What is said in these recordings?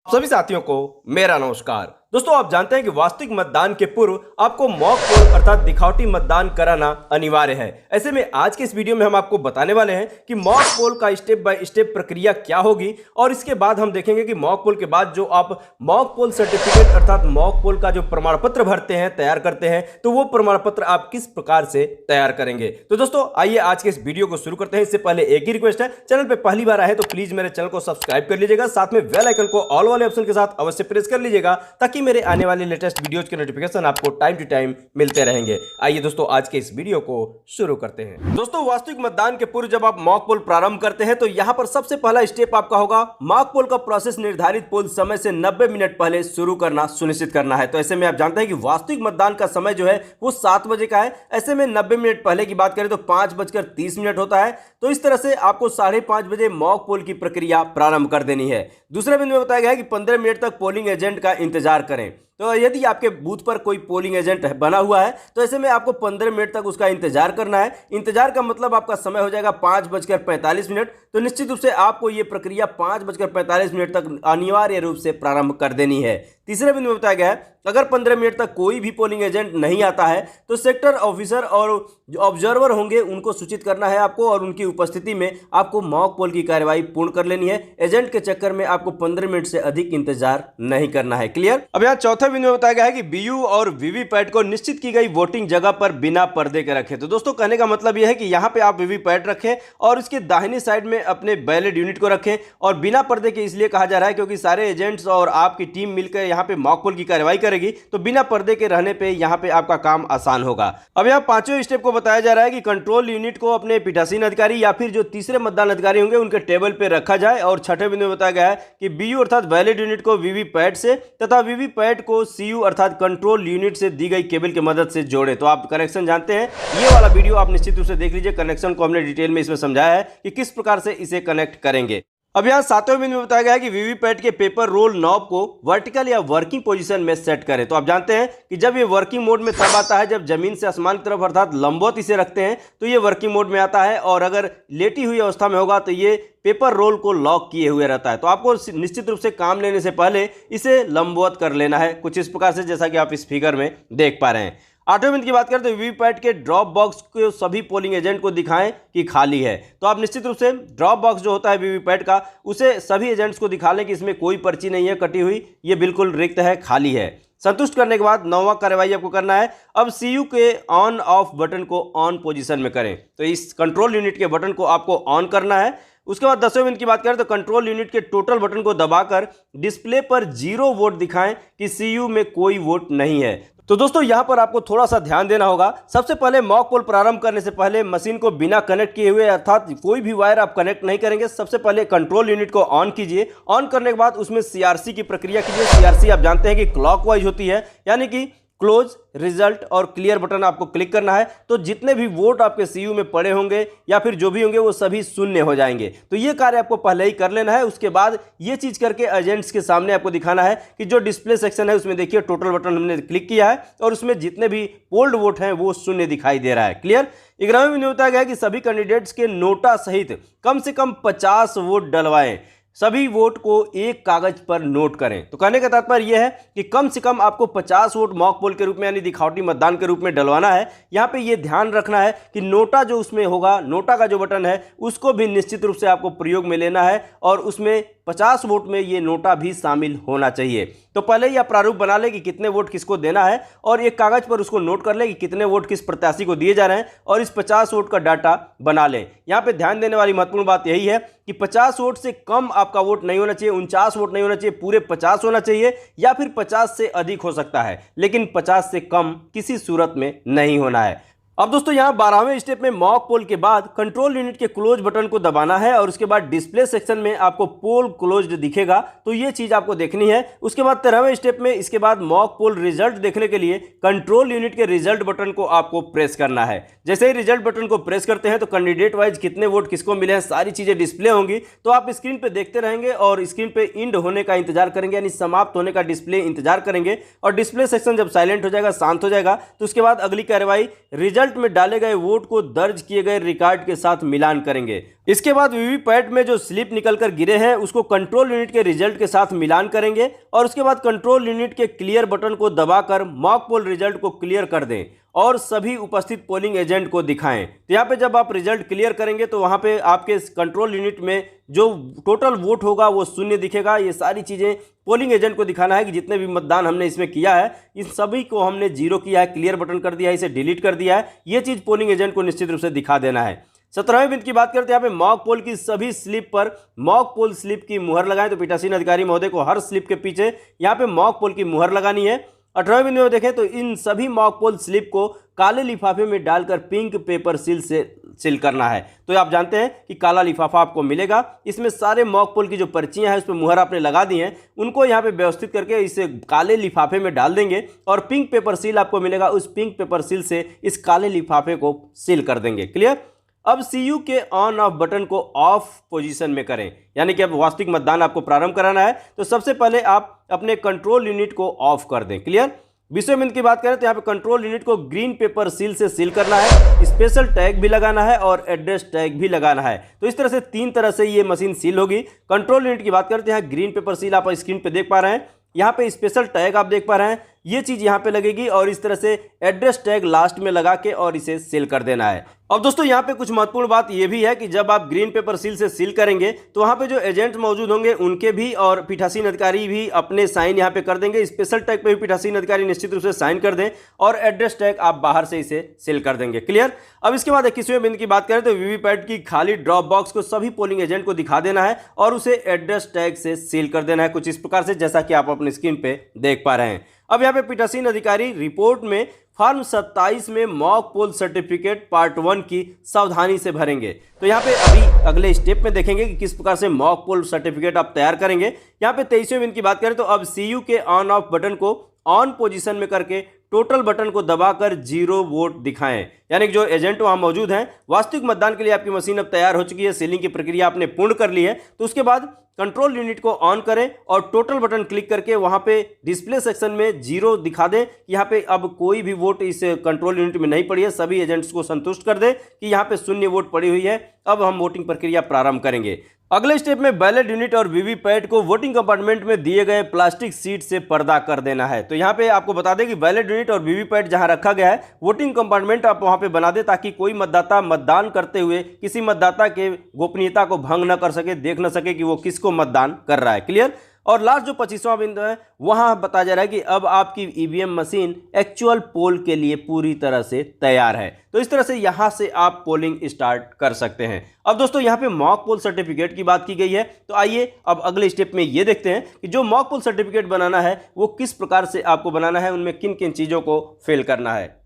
सभी साथियों को मेरा नमस्कार। दोस्तों, आप जानते हैं कि वास्तविक मतदान के पूर्व आपको मॉक पोल अर्थात दिखावटी मतदान कराना अनिवार्य है। ऐसे में आज के इस वीडियो में हम आपको बताने वाले हैं कि मॉक पोल का स्टेप बाय स्टेप प्रक्रिया क्या होगी और इसके बाद हम देखेंगे कि मॉक पोल के बाद जो आप मॉक पोल सर्टिफिकेट अर्थात मॉक पोल का जो प्रमाण पत्र भरते हैं, तैयार करते हैं, तो वो प्रमाण पत्र आप किस प्रकार से तैयार करेंगे। तो दोस्तों, आइए आज के इस वीडियो को शुरू करते हैं। इससे पहले एक ही रिक्वेस्ट है, चैनल पर पहली बार आए तो प्लीज मेरे चैनल को सब्सक्राइब कर लीजिएगा, साथ में बेल आइकन को ऑल वाले ऑप्शन के साथ अवश्य प्रेस कर लीजिएगा ताकि मेरे आने वाले लेटेस्ट वीडियोज के नोटिफिकेशन आपको टाइम टू टाइम मिलते रहेंगे। आइए दोस्तों, आज के इस वीडियो को शुरू करते हैं। दोस्तों, वास्तविक मतदान के पूर्व जब आप मॉक पोल प्रारंभ करते हैं तो यहां पर सबसे पहला स्टेप आपका होगा मॉक पोल का प्रोसेस निर्धारित पोल समय से 90 मिनट पहले शुरू करना सुनिश्चित करना है। तो ऐसे में आप जानते हैं कि वास्तविक मतदान का समय जो है वो 7 बजे का है। ऐसे में 90 मिनट पहले की बात करें तो 5:30 होता है। तो इस तरह से आपको 5:30 बजे मॉक पोल की प्रक्रिया प्रारंभ कर देनी है। दूसरे बिंदु में बताया गया है कि 15 मिनट तक पोलिंग एजेंट का इंतजार करें। तो यदि आपके बूथ पर कोई पोलिंग एजेंट बना हुआ है तो ऐसे में आपको 15 मिनट तक उसका इंतजार करना है। इंतजार का मतलब आपका समय हो जाएगा 5:45। तो निश्चित रूप से आपको ये प्रक्रिया 5:45 तक अनिवार्य रूप से प्रारंभ कर देनी है। तीसरे बिंदु में बताया गया है अगर 15 मिनट तक कोई भी पोलिंग एजेंट नहीं आता है तो सेक्टर ऑफिसर और जो ऑब्जर्वर होंगे उनको सूचित करना है आपको और उनकी उपस्थिति में आपको मॉक पोल की कार्यवाही पूर्ण कर लेनी है। एजेंट के चक्कर में आपको 15 मिनट से अधिक इंतजार नहीं करना है। क्लियर। अब यहाँ चौथे बिंदु में बताया गया है कि बीयू और वीवीपैट को निश्चित की गई वोटिंग जगह पर बिना पर्दे के रखें। तो दोस्तों, कहने का मतलब यह है कि यहाँ पे आप वीवीपैट रखें और इसके दाहिनी साइड में अपने बैलेट यूनिट को रखें। और बिना पर्दे के इसलिए कहा जा रहा है क्योंकि सारे एजेंट्स और आपकी टीम मिलकर यहाँ पे मॉक पोल की कार्यवाही करेगी, तो बिना पर्दे के रहने पे यहाँ पे आपका काम आसान होगा। अब यहाँ पांचवें स्टेप को बताया जा रहा है कि कंट्रोल यूनिट को अपने पीठासीन अधिकारी या फिर जो तीसरे मतदान अधिकारी होंगे उनके टेबल पे रखा जाए। और छठे बिंदु में बताया गया है कि बीयू अर्थात बैलेट यूनिट को वीवीपैट से तथा वीवीपैट को सीयू अर्थात कंट्रोल यूनिट से दी गई केबल की मदद से जोड़े। तो आप कनेक्शन जानते हैं, ये वाला वीडियो आप निश्चित रूप से देख लीजिए। कनेक्शन को हमने डिटेल में इसमें समझाया है कि किस प्रकार से इसे कनेक्ट करेंगे। अब यहाँ 7वें बिंदु में बताया गया है कि वीवीपैट के पेपर रोल नॉब को वर्टिकल या वर्किंग पोजीशन में सेट करें। तो आप जानते हैं कि जब ये वर्किंग मोड में तब आता है जब जमीन से आसमान की तरफ अर्थात लंबवत इसे रखते हैं तो ये वर्किंग मोड में आता है, और अगर लेटी हुई अवस्था में होगा तो ये पेपर रोल को लॉक किए हुए रहता है। तो आपको निश्चित रूप से काम लेने से पहले इसे लंबवत कर लेना है, कुछ इस प्रकार से जैसा कि आप इस फिगर में देख पा रहे हैं। 8वें बिंदु की बात करें तो वीवीपैट के ड्रॉप बॉक्स को सभी पोलिंग एजेंट को दिखाएं कि खाली है। तो आप निश्चित रूप से ड्रॉप बॉक्स जो होता है वीवीपैट का उसे सभी एजेंट्स को दिखा लें कि इसमें कोई पर्ची नहीं है कटी हुई, ये बिल्कुल रिक्त है, खाली है। संतुष्ट करने के बाद 9वां कार्रवाई आपको करना है। अब सीयू के ऑन ऑफ बटन को ऑन पोजीशन में करें। तो इस कंट्रोल यूनिट के बटन को आपको ऑन करना है। उसके बाद 10वें बिंदु की बात करें तो कंट्रोल यूनिट के टोटल बटन को दबाकर डिस्प्ले पर 0 वोट दिखाएं कि सीयू में कोई वोट नहीं है। तो दोस्तों, यहां पर आपको थोड़ा सा ध्यान देना होगा। सबसे पहले मॉक पोल प्रारंभ करने से पहले मशीन को बिना कनेक्ट किए हुए अर्थात कोई भी वायर आप कनेक्ट नहीं करेंगे। सबसे पहले कंट्रोल यूनिट को ऑन कीजिए। ऑन करने के बाद उसमें सीआरसी की प्रक्रिया कीजिए। सीआरसी आप जानते हैं कि क्लॉकवाइज होती है, यानी कि क्लोज, रिजल्ट और क्लियर बटन आपको क्लिक करना है। तो जितने भी वोट आपके सीयू में पड़े होंगे या फिर जो भी होंगे वो सभी शून्य हो जाएंगे। तो ये कार्य आपको पहले ही कर लेना है। उसके बाद ये चीज करके एजेंट्स के सामने आपको दिखाना है कि जो डिस्प्ले सेक्शन है उसमें देखिए टोटल बटन हमने क्लिक किया है और उसमें जितने भी पोल्ड वोट हैं वो शून्य दिखाई दे रहा है। क्लियर। 11वें में बताया गया है कि सभी कैंडिडेट्स के नोटा सहित कम से कम 50 वोट डलवाएं। सभी वोट को एक कागज पर नोट करें। तो कहने का तात्पर्य यह है कि कम से कम आपको 50 वोट मॉक पोल के रूप में यानी दिखावटी मतदान के रूप में डलवाना है। यहाँ पे ये ध्यान रखना है कि नोटा जो उसमें होगा, नोटा का जो बटन है उसको भी निश्चित रूप से आपको प्रयोग में लेना है और उसमें 50 वोट में ये नोटा भी शामिल होना चाहिए। तो पहले ही आप प्रारूप बना ले कि कितने वोट किसको देना है और एक कागज पर उसको नोट कर ले कि कितने वोट किस प्रत्याशी को दिए जा रहे हैं और इस 50 वोट का डाटा बना लें। यहाँ पे ध्यान देने वाली महत्वपूर्ण बात यही है कि 50 वोट से कम आपका वोट नहीं होना चाहिए, 49 वोट नहीं होना चाहिए, पूरे 50 होना चाहिए या फिर 50 से अधिक हो सकता है, लेकिन 50 से कम किसी सूरत में नहीं होना है। अब दोस्तों, यहाँ 12वें स्टेप में मॉक पोल के बाद कंट्रोल यूनिट के क्लोज बटन को दबाना है और उसके बाद डिस्प्ले सेक्शन में आपको पोल क्लोज्ड दिखेगा। तो ये चीज आपको देखनी है। उसके बाद 13वें स्टेप में इसके बाद मॉक पोल रिजल्ट देखने के लिए कंट्रोल यूनिट के रिजल्ट बटन को आपको प्रेस करना है। जैसे ही रिजल्ट बटन को प्रेस करते हैं तो कैंडिडेट वाइज कितने वोट किसको मिले हैं सारी चीजें डिस्प्ले होंगी। तो आप स्क्रीन पे देखते रहेंगे और स्क्रीन पे इंड होने का इंतजार करेंगे, यानी समाप्त होने का डिस्प्ले इंतजार करेंगे। और डिस्प्ले सेक्शन जब साइलेंट हो जाएगा, शांत हो जाएगा, तो उसके बाद अगली कार्रवाई रिजल्ट रिजल्ट में डाले गए वोट को दर्ज किए गए रिकॉर्ड के साथ मिलान करेंगे। इसके बाद वीवीपैट में जो स्लिप निकलकर गिरे हैं उसको कंट्रोल यूनिट के रिजल्ट के साथ मिलान करेंगे और उसके बाद कंट्रोल यूनिट के क्लियर बटन को दबाकर मॉक पोल रिजल्ट को क्लियर कर दें और सभी उपस्थित पोलिंग एजेंट को दिखाएं। तो यहाँ पे जब आप रिजल्ट क्लियर करेंगे तो वहाँ पे आपके कंट्रोल यूनिट में जो टोटल वोट होगा वो शून्य दिखेगा। ये सारी चीज़ें पोलिंग एजेंट को दिखाना है कि जितने भी मतदान हमने इसमें किया है इन सभी को हमने जीरो किया है, क्लियर बटन कर दिया है, इसे डिलीट कर दिया है। ये चीज़ पोलिंग एजेंट को निश्चित रूप से दिखा देना है। 17वें बिंदु की बात करते हैं यहाँ पे मॉक पोल की सभी स्लिप पर मॉक पोल स्लिप की मुहर लगाएं। तो पीठासीन अधिकारी महोदय को हर स्लिप के पीछे यहाँ पे मॉक पोल की मुहर लगानी है। 18वें बिंदु में देखें तो इन सभी मॉक पोल स्लिप को काले लिफाफे में डालकर पिंक पेपर सील से सील करना है। तो आप जानते हैं कि काला लिफाफा आपको मिलेगा, इसमें सारे मॉक पोल की जो पर्चियां हैं उस पर मुहर आपने लगा दी हैं, उनको यहाँ पे व्यवस्थित करके इसे काले लिफाफे में डाल देंगे और पिंक पेपर सील आपको मिलेगा। उस पिंक पेपर सील से इस काले लिफाफे को सील कर देंगे। क्लियर। अब सीयू के ऑन ऑफ बटन को ऑफ पोजीशन में करें, यानी कि अब वास्तविक मतदान आपको प्रारंभ कराना है तो सबसे पहले आप अपने कंट्रोल यूनिट को ऑफ कर दें। क्लियर। 20वें बिंदु की बात करें तो यहाँ पे कंट्रोल यूनिट को ग्रीन पेपर सील से सील करना है, स्पेशल टैग भी लगाना है और एड्रेस टैग भी लगाना है। तो इस तरह से 3 तरह से ये मशीन सील होगी। कंट्रोल यूनिट की बात करते हैं, ग्रीन पेपर सील आप स्क्रीन पे देख पा रहे हैं, यहाँ पे स्पेशल टैग आप देख पा रहे हैं, ये चीज़ यहाँ पे लगेगी और इस तरह से एड्रेस टैग लास्ट में लगा के और इसे सील कर देना है। अब दोस्तों यहाँ पे कुछ महत्वपूर्ण बात ये भी है कि जब आप ग्रीन पेपर सील से सील करेंगे तो वहाँ पे जो एजेंट मौजूद होंगे उनके भी और पीठासीन अधिकारी भी अपने साइन यहाँ पे कर देंगे। स्पेशल टैग पे भी पीठासीन अधिकारी निश्चित रूप से साइन कर दें और एड्रेस टैग आप बाहर से इसे सील कर देंगे। क्लियर। अब इसके बाद 21वें बिंदु की बात करें तो वीवीपैट की खाली ड्रॉप बॉक्स को सभी पोलिंग एजेंट को दिखा देना है और उसे एड्रेस टैग से सील कर देना है, कुछ इस प्रकार से जैसा कि आप अपनी स्क्रीन पे देख पा रहे हैं। अब यहाँ पे पीठासीन अधिकारी रिपोर्ट में फॉर्म 27 में मॉक पोल सर्टिफिकेट पार्ट 1 की सावधानी से भरेंगे। तो यहाँ पे अभी अगले स्टेप में देखेंगे कि किस प्रकार से मॉक पोल सर्टिफिकेट आप तैयार करेंगे। यहाँ पे 23वें बिंदु की बात करें तो अब सीयू के ऑन ऑफ बटन को ऑन पोजीशन में करके टोटल बटन को दबाकर 0 वोट दिखाएं, यानी कि जो एजेंट वहां मौजूद हैं। वास्तविक मतदान के लिए आपकी मशीन अब तैयार हो चुकी है, सीलिंग की प्रक्रिया आपने पूर्ण कर ली है। तो उसके बाद कंट्रोल यूनिट को ऑन करें और टोटल बटन क्लिक करके वहां पे डिस्प्ले सेक्शन में 0 दिखा दें। यहाँ पे अब कोई भी वोट इस कंट्रोल यूनिट में नहीं पड़ी है, सभी एजेंट्स को संतुष्ट कर दें कि यहाँ पे 0 वोट पड़ी हुई है। अब हम वोटिंग प्रक्रिया प्रारंभ करेंगे। अगले स्टेप में बैलेट यूनिट और वीवीपैट को वोटिंग कंपार्टमेंट में दिए गए प्लास्टिक सीट से पर्दा कर देना है। तो यहाँ पे आपको बता दें कि बैलेट यूनिट और वीवीपैट जहां रखा गया है वोटिंग कंपार्टमेंट आप वहां पे बना दें ताकि कोई मतदाता मतदान करते हुए किसी मतदाता के गोपनीयता को भंग न कर सके, देख न सके कि वो किसको मतदान कर रहा है। क्लियर। और लास्ट जो 25वां बिंदु है वहां बताया जा रहा है कि अब आपकी ईवीएम मशीन एक्चुअल पोल के लिए पूरी तरह से तैयार है। तो इस तरह से यहां से आप पोलिंग स्टार्ट कर सकते हैं। अब दोस्तों यहां पे मॉक पोल सर्टिफिकेट की बात की गई है, तो आइए अब अगले स्टेप में ये देखते हैं कि जो मॉक पोल सर्टिफिकेट बनाना है वो किस प्रकार से आपको बनाना है, उनमें किन किन चीजों को फिल करना है।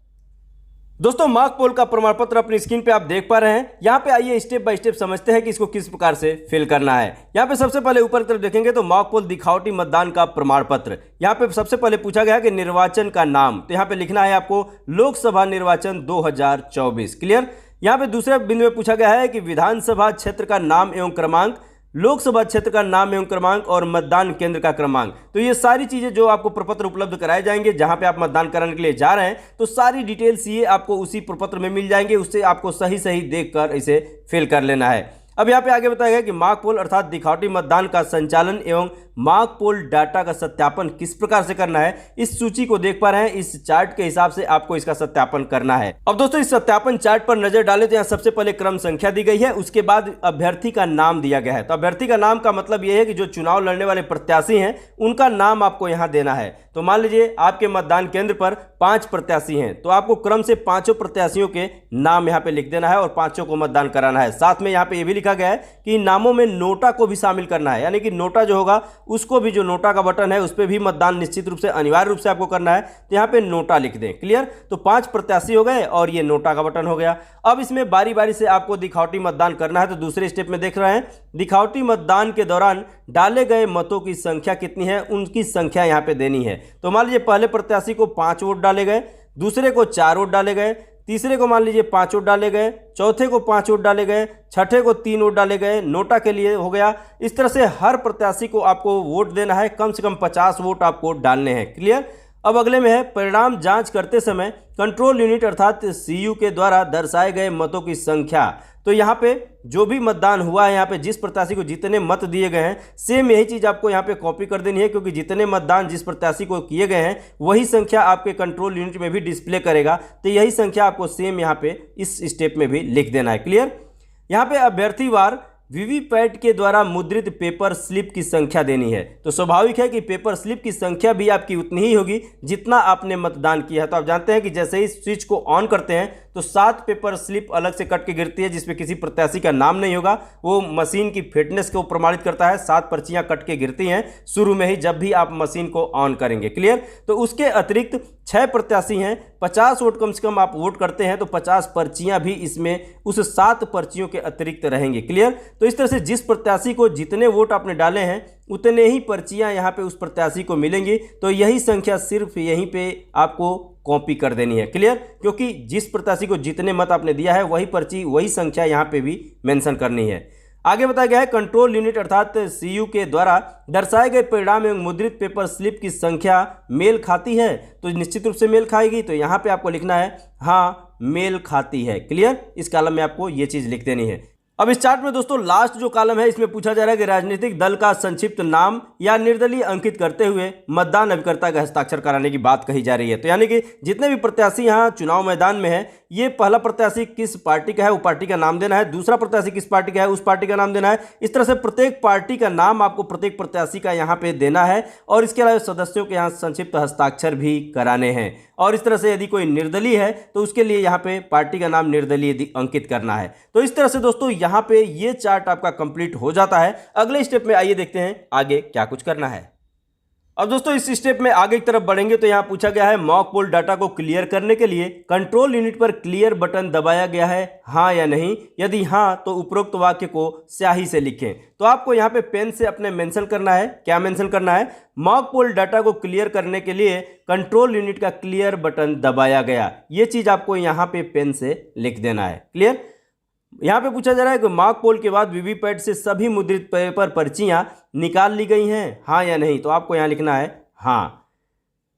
दोस्तों मॉक पोल का प्रमाण पत्र अपनी स्क्रीन पे आप देख पा रहे हैं। यहाँ पे आइए स्टेप बाय स्टेप समझते हैं कि इसको किस प्रकार से फिल करना है। यहाँ पे सबसे पहले ऊपर की तरफ देखेंगे तो मॉक पोल दिखावटी मतदान का प्रमाण पत्र। यहाँ पे सबसे पहले पूछा गया है कि निर्वाचन का नाम, तो यहाँ पे लिखना है आपको लोकसभा निर्वाचन 2024। क्लियर। यहाँ पे दूसरे बिंदु में पूछा गया है कि विधानसभा क्षेत्र का नाम एवं क्रमांक, लोकसभा क्षेत्र का नाम एवं क्रमांक और मतदान केंद्र का क्रमांक। तो ये सारी चीजें जो आपको प्रपत्र उपलब्ध कराए जाएंगे जहां पे आप मतदान कराने के लिए जा रहे हैं, तो सारी डिटेल्स ये आपको उसी प्रपत्र में मिल जाएंगे, उससे आपको सही सही देखकर इसे फिल कर लेना है। अब यहाँ पे आगे बताया गया कि मॉक पोल अर्थात दिखावटी मतदान का संचालन एवं मॉक पोल डाटा का सत्यापन किस प्रकार से करना है, इस सूची को देख पा रहे हैं। इस चार्ट के हिसाब से आपको इसका सत्यापन करना है। अब दोस्तों इस सत्यापन चार्ट पर नजर डालें तो यहाँ सबसे पहले क्रम संख्या दी गई है, उसके बाद अभ्यर्थी का नाम दिया गया है। तो अभ्यर्थी का नाम का मतलब यह है कि जो चुनाव लड़ने वाले प्रत्याशी हैं उनका नाम आपको यहाँ देना है। तो मान लीजिए आपके मतदान केंद्र पर 5 प्रत्याशी हैं, तो आपको क्रम से 5 प्रत्याशियों के नाम यहाँ पे लिख देना है और 5 को मतदान कराना है। साथ में यहाँ पे ये भी लिखा गया है कि नामों में नोटा को भी शामिल करना है, यानी कि नोटा जो होगा उसको भी, जो नोटा का बटन है उस पर भी मतदान निश्चित रूप से अनिवार्य रूप से आपको करना है। तो यहाँ पे नोटा लिख दें। क्लियर। तो 5 प्रत्याशी हो गए और ये नोटा का बटन हो गया। अब इसमें बारी बारी से आपको दिखावटी मतदान करना है। तो दूसरे स्टेप में देख रहे हैं दिखावटी मतदान के दौरान डाले गए मतों की संख्या कितनी है, उनकी संख्या यहाँ पे देनी है। तो मान लीजिए पहले प्रत्याशी को 5 वोट डाले गए, दूसरे को 4 वोट डाले गए, तीसरे को मान लीजिए 5 वोट डाले गए, चौथे को 5 वोट डाले गए, छठे को 3 वोट डाले गए, नोटा के लिए हो गया। इस तरह से हर प्रत्याशी को आपको वोट देना है, कम से कम 50 वोट आपको डालने हैं। क्लियर। अब अगले में है परिणाम जांच करते समय कंट्रोल यूनिट अर्थात सीयू के द्वारा दर्शाए गए मतों की संख्या। तो यहाँ पे जो भी मतदान हुआ है, यहाँ पे जिस प्रत्याशी को जितने मत दिए गए हैं, सेम यही चीज़ आपको यहाँ पे कॉपी कर देनी है, क्योंकि जितने मतदान जिस प्रत्याशी को किए गए हैं वही संख्या आपके कंट्रोल यूनिट में भी डिस्प्ले करेगा। तो यही संख्या आपको सेम यहाँ पे इस स्टेप में भी लिख देना है। क्लियर। यहाँ पे अभ्यर्थीवार वीवीपैट के द्वारा मुद्रित पेपर स्लिप की संख्या देनी है। तो स्वाभाविक है कि पेपर स्लिप की संख्या भी आपकी उतनी ही होगी जितना आपने मतदान किया है। तो आप जानते हैं कि जैसे ही स्विच को ऑन करते हैं तो 7 पेपर स्लिप अलग से कट के गिरती है, जिसमें किसी प्रत्याशी का नाम नहीं होगा। वो मशीन की फिटनेस को प्रमाणित करता है। 7 पर्चियां कट के गिरती हैं शुरू में ही जब भी आप मशीन को ऑन करेंगे। क्लियर। तो उसके अतिरिक्त 6 प्रत्याशी हैं, 50 वोट कम से कम आप वोट करते हैं तो 50 पर्चियां भी इसमें उस 7 पर्चियों के अतिरिक्त रहेंगी। क्लियर। तो इस तरह से जिस प्रत्याशी को जितने वोट आपने डाले हैं उतने ही पर्चियां यहाँ पे उस प्रत्याशी को मिलेंगी। तो यही संख्या सिर्फ यहीं पे आपको कॉपी कर देनी है। क्लियर। क्योंकि जिस प्रत्याशी को जितने मत आपने दिया है वही पर्ची वही संख्या यहाँ पे भी मेंशन करनी है। आगे बताया गया है कंट्रोल यूनिट अर्थात सीयू के द्वारा दर्शाए गए परिणाम एवं मुद्रित पेपर स्लिप की संख्या मेल खाती है। तो निश्चित रूप से मेल खाएगी। तो यहाँ पे आपको लिखना है हाँ मेल खाती है। क्लियर। इस कॉलम में आपको ये चीज़ लिख देनी है। अब इस चार्ट में दोस्तों लास्ट जो कॉलम है इसमें पूछा जा रहा है कि राजनीतिक दल का संक्षिप्त नाम या निर्दलीय अंकित करते हुए मतदान अभिकर्ता का हस्ताक्षर कराने की बात कही जा रही है। तो यानी कि जितने भी प्रत्याशी यहाँ चुनाव मैदान में है, ये पहला प्रत्याशी किस पार्टी का है वो पार्टी का नाम देना है, दूसरा प्रत्याशी किस पार्टी का है उस पार्टी का नाम देना है। इस तरह से प्रत्येक पार्टी का नाम आपको प्रत्येक प्रत्याशी का यहाँ पे देना है और इसके अलावा सदस्यों के यहाँ संक्षिप्त हस्ताक्षर भी कराने हैं। और इस तरह से यदि कोई निर्दलीय है तो उसके लिए यहाँ पे पार्टी का नाम निर्दलीय अंकित करना है। तो इस तरह से दोस्तों यहाँ पे ये चार्ट आपका कंप्लीट हो जाता है। अगले स्टेप में आइए देखते हैं आगे क्या कुछ करना है। अब दोस्तों इस स्टेप में आगे की तरफ बढ़ेंगे तो यहाँ पूछा गया है मॉक पोल डाटा को क्लियर करने के लिए कंट्रोल यूनिट पर क्लियर बटन दबाया गया है हाँ या नहीं। यदि हाँ तो उपरोक्त वाक्य को स्याही से लिखें। तो आपको यहाँ पे पेन से अपने मेंशन करना है। क्या मेंशन करना है? मॉक पोल डाटा को क्लियर करने के लिए कंट्रोल यूनिट का क्लियर बटन दबाया गया। ये चीज़ आपको यहाँ पे पेन से लिख देना है। क्लियर। यहाँ पे पूछा जा रहा है कि मॉक पोल के बाद वीवीपैट से सभी मुद्रित पेपर पर्चियां निकाल ली गई हैं हाँ या नहीं। तो आपको यहाँ लिखना है हाँ।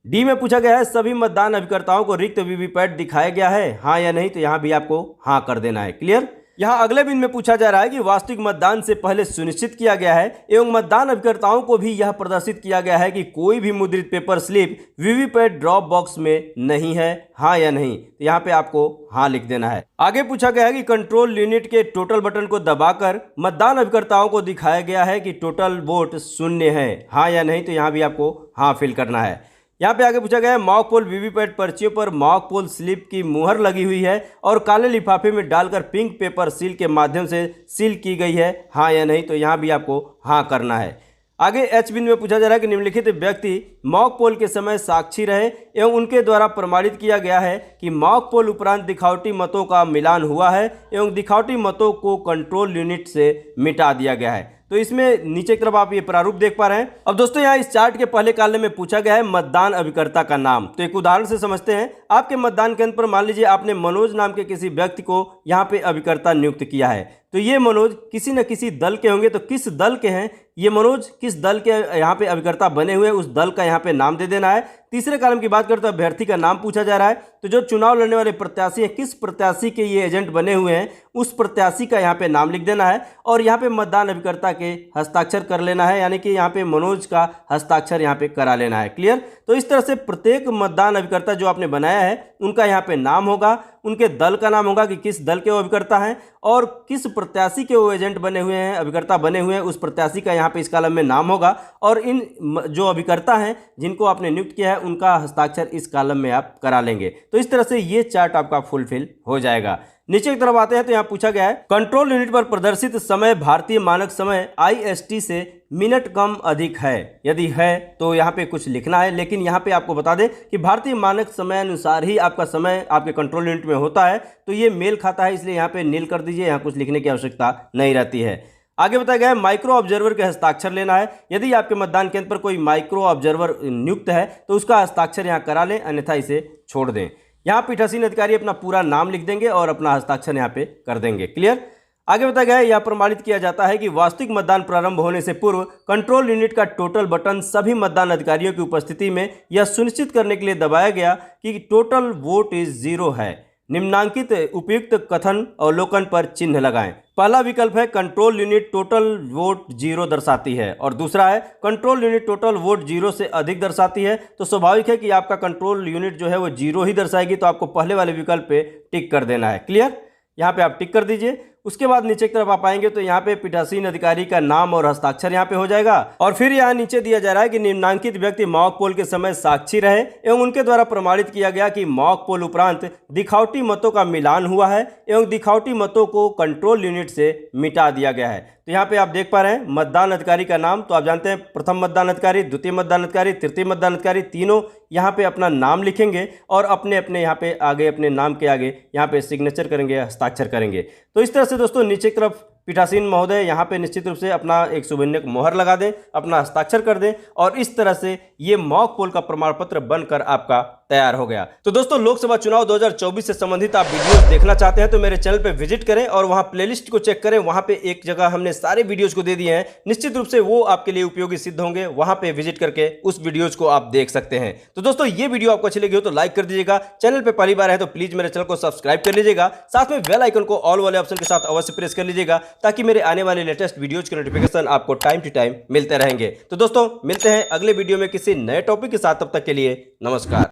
डी में पूछा गया है सभी मतदान अभिकर्ताओं को रिक्त वीवीपैट दिखाया गया है हाँ या नहीं। तो यहाँ भी आपको हाँ कर देना है। क्लियर। यहाँ अगले बिन में पूछा जा रहा है कि वास्तविक मतदान से पहले सुनिश्चित किया गया है एवं मतदान अभिकर्ताओं को भी यह प्रदर्शित किया गया है कि कोई भी मुद्रित paper slip VVPAT drop box में नहीं है हाँ या नहीं। तो यहाँ पे आपको हाँ लिख देना है। आगे पूछा गया है कि कंट्रोल यूनिट के टोटल बटन को दबाकर मतदान अभिकर्ताओं को दिखाया गया है कि टोटल वोट 0 है हाँ या नहीं। तो यहाँ भी आपको हाँ फिल करना है। यहाँ पे आगे पूछा गया है मॉक पोल वीवीपैट पर्चियों पर मॉक पोल स्लिप की मुहर लगी हुई है और काले लिफाफे में डालकर पिंक पेपर सील के माध्यम से सील की गई है हाँ या नहीं। तो यहाँ भी आपको हाँ करना है। आगे एच बिन में पूछा जा रहा है कि निम्नलिखित व्यक्ति मॉक पोल के समय साक्षी रहे एवं उनके द्वारा प्रमाणित किया गया है कि मॉक पोल उपरांत दिखावटी मतों का मिलान हुआ है एवं दिखावटी मतों को कंट्रोल यूनिट से मिटा दिया गया है। तो इसमें नीचे की तरफ आप ये प्रारूप देख पा रहे हैं। अब दोस्तों यहाँ इस चार्ट के पहले कॉलम में पूछा गया है मतदान अभिकर्ता का नाम। तो एक उदाहरण से समझते हैं। आपके मतदान केंद्र पर मान लीजिए आपने मनोज नाम के किसी व्यक्ति को यहाँ पे अभिकर्ता नियुक्त किया है। तो ये मनोज किसी न किसी दल के होंगे। तो किस दल के हैं ये मनोज, किस दल के यहाँ पे अभिकर्ता बने हुए, उस दल का यहाँ पे नाम दे देना है। तीसरे कॉलम की बात करते हैं अभ्यर्थी का नाम पूछा जा रहा है। तो जो चुनाव लड़ने वाले प्रत्याशी हैं किस प्रत्याशी के ये एजेंट बने हुए हैं उस प्रत्याशी का यहाँ पे नाम लिख देना है और यहाँ पे मतदान अभिकर्ता के हस्ताक्षर कर लेना है, यानी कि यहाँ पे मनोज का हस्ताक्षर यहाँ पे करा लेना है। क्लियर। तो इस तरह से प्रत्येक मतदान अभिकर्ता जो आपने बनाया है उनका यहाँ पे नाम होगा, उनके दल का नाम होगा कि किस दल के वो अभिकर्ता हैं और किस प्रत्याशी के वो एजेंट बने हुए हैं, अभिकर्ता बने हुए हैं, उस प्रत्याशी का यहाँ पे इस कॉलम में नाम होगा और इन जो अभिकर्ता हैं जिनको आपने नियुक्त किया है उनका हस्ताक्षर इस कॉलम में आप करा लेंगे। तो इस तरह से ये चार्ट आपका फुलफिल हो जाएगा। नीचे की तरफ आते हैं तो यहाँ पूछा गया है कंट्रोल यूनिट पर प्रदर्शित समय भारतीय मानक समय IST से मिनट कम अधिक है। यदि है तो यहाँ पे कुछ लिखना है, लेकिन यहाँ पे आपको बता दें कि भारतीय मानक समय अनुसार ही आपका समय आपके कंट्रोल यूनिट में होता है। तो ये मेल खाता है, इसलिए यहाँ पे नील कर दीजिए, यहाँ कुछ लिखने की आवश्यकता नहीं रहती है। आगे बताया गया है माइक्रो ऑब्जर्वर के हस्ताक्षर लेना है। यदि आपके मतदान केंद्र पर कोई माइक्रो ऑब्जर्वर नियुक्त है तो उसका हस्ताक्षर यहाँ करा लें, अन्यथा इसे छोड़ दें। यहाँ पीठासीन अधिकारी अपना पूरा नाम लिख देंगे और अपना हस्ताक्षर यहाँ पे कर देंगे। क्लियर। आगे बताया गया है, यह प्रमाणित किया जाता है कि वास्तविक मतदान प्रारंभ होने से पूर्व कंट्रोल यूनिट का टोटल बटन सभी मतदान अधिकारियों की उपस्थिति में यह सुनिश्चित करने के लिए दबाया गया कि टोटल वोट इज 0 है। निम्नांकित उपयुक्त कथन अवलोकन पर चिन्ह लगाएं। पहला विकल्प है कंट्रोल यूनिट टोटल वोट 0 दर्शाती है, और दूसरा है कंट्रोल यूनिट टोटल वोट 0 से अधिक दर्शाती है। तो स्वाभाविक है कि आपका कंट्रोल यूनिट जो है वो 0 ही दर्शाएगी, तो आपको पहले वाले विकल्प पे टिक कर देना है। क्लियर, यहाँ पे आप टिक कर दीजिए। उसके बाद नीचे की तरफ आप आएंगे तो यहाँ पे पीठासीन अधिकारी का नाम और हस्ताक्षर यहाँ पे हो जाएगा, और फिर यहाँ नीचे दिया जा रहा है कि निम्नांकित व्यक्ति मॉक पोल के समय साक्षी रहे एवं उनके द्वारा प्रमाणित किया गया कि मॉक पोल उपरांत दिखावटी मतों का मिलान हुआ है एवं दिखावटी मतों को कंट्रोल यूनिट से मिटा दिया गया है। तो यहाँ पे आप देख पा रहे हैं मतदान अधिकारी का नाम, तो आप जानते हैं प्रथम मतदान अधिकारी, द्वितीय मतदान अधिकारी, तृतीय मतदान अधिकारी, तीनों यहाँ पे अपना नाम लिखेंगे और अपने अपने यहाँ पे आगे अपने नाम के आगे यहाँ पे सिग्नेचर करेंगे, हस्ताक्षर करेंगे। तो इस तरह से दोस्तों नीचे की तरफ पीठासीन महोदय यहाँ पे निश्चित रूप से अपना एक सुभिन्नक मोहर लगा दें, अपना हस्ताक्षर कर दें, और इस तरह से ये मॉक पोल का प्रमाण पत्र बनकर आपका तैयार हो गया। तो दोस्तों लोकसभा चुनाव 2024 से संबंधित आप वीडियोस देखना चाहते हैं तो मेरे चैनल पे विजिट करें और वहां प्लेलिस्ट को चेक करें। वहां पे एक जगह हमने सारे वीडियोस को दे दिए हैं, निश्चित रूप से वो आपके लिए उपयोगी सिद्ध होंगे। वहां पे विजिट करके उस वीडियोस को आप देख सकते हैं। तो दोस्तों ये वीडियो आपको अच्छी लगी हो तो लाइक कर दीजिएगा, चैनल पर पहली बार है तो प्लीज मेरे चैनल को सब्सक्राइब कर लीजिएगा, साथ में बेल आइकन को ऑल वाले ऑप्शन के साथ अवश्य प्रेस कर लीजिएगा ताकि मेरे आने वाले लेटेस्ट वीडियोज के नोटिफिकेशन आपको टाइम टू टाइम मिलते रहेंगे। तो दोस्तों मिलते हैं अगले वीडियो में किसी नए टॉपिक के साथ, तब तक के लिए नमस्कार।